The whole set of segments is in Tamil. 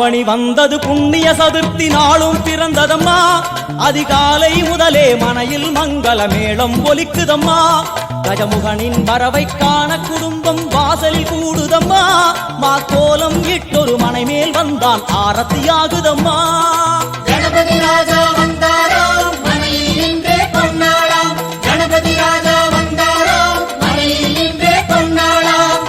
ஆவணி வந்தது புண்ணிய சதுர்த்தி நாளும் பிறந்ததம்மா. அதிகாலை முதலே மனையில் மங்கள மேளம் ஒலிக்குதம்மா. கஜமுகனின் வரவை காண குடும்பம் வாசலில் கூடுதம்மா. மாக்கோலம் இட்டொரு மனை மேல் வந்தான் ஆரத்தியாகுதம்மா. கணபதி ராஜா வந்தாராம் மனையில் நின்றே பொன்னாளாம். கணபதி ராஜா வந்தாராம் மனையில் நின்றே பொன்னாளாம்.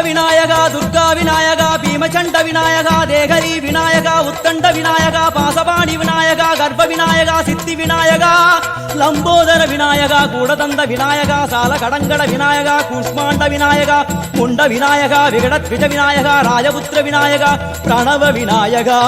விநாயகா துர்கா விநாயகா பீமச்சண்ட விநாயகா தேகரி விநாயகா உத்தண்ட விநாயகா பாசபாணி விநாயகா கர்ப்ப விநாயகா சித்தி விநாயகா லம்போதர விநாயகா கூடதந்த விநாயகா சால கடங்கட விநாயகா கூஷ்மாண்ட விநாயகா முண்ட விநாயகா விகடத்விஜ விநாயகா ராஜபுத்திர விநாயகா பிரணவ விநாயகா.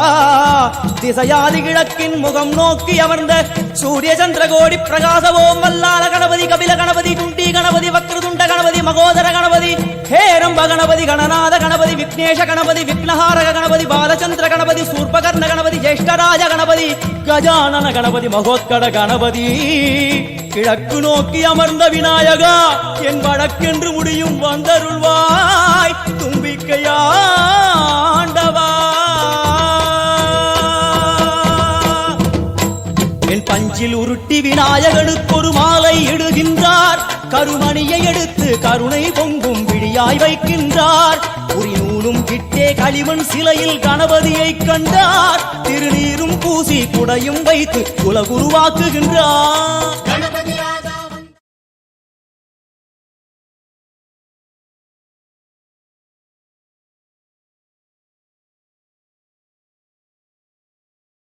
திசையாதி கிழக்கின் முகம் நோக்கி அமர்ந்த சூரிய சந்திரகோடி பிரகாசவோம் வல்லால கணபதி கபில கணபதி துண்டி கணபதி வக்ரதுண்ட கணபதி மகோதர கணபதி ஹேரம்ப கணபதி கணநாத கணபதி விக்னேஷ கணபதி விக்னஹாரக கணபதி பாலச்சந்திர கணபதி சூர்பகர்ண கணபதி ஜேஷ்டராஜ கணபதி கஜானன கணபதி மகோத்கட கணபதி. கிழக்கு நோக்கி அமர்ந்த விநாயகா என் வழக்கென்று முடியும் வந்தருள்வாய் தும்பிக்கையாண்டவா. என் பஞ்சில் உருட்டி விநாயகனுக்கு ஒரு மாலை இடுகின்றார். கருமணியை எடுத்து கருணை பொங்கும் விழியாய் வைக்கின்றார். உரி நூலும் கிட்டே களிமண் சிலையில் கணபதியை கண்டார். திருநீரும் பூசி குடையும் வைத்து குலகுருவாக்குகின்றார். கணபதி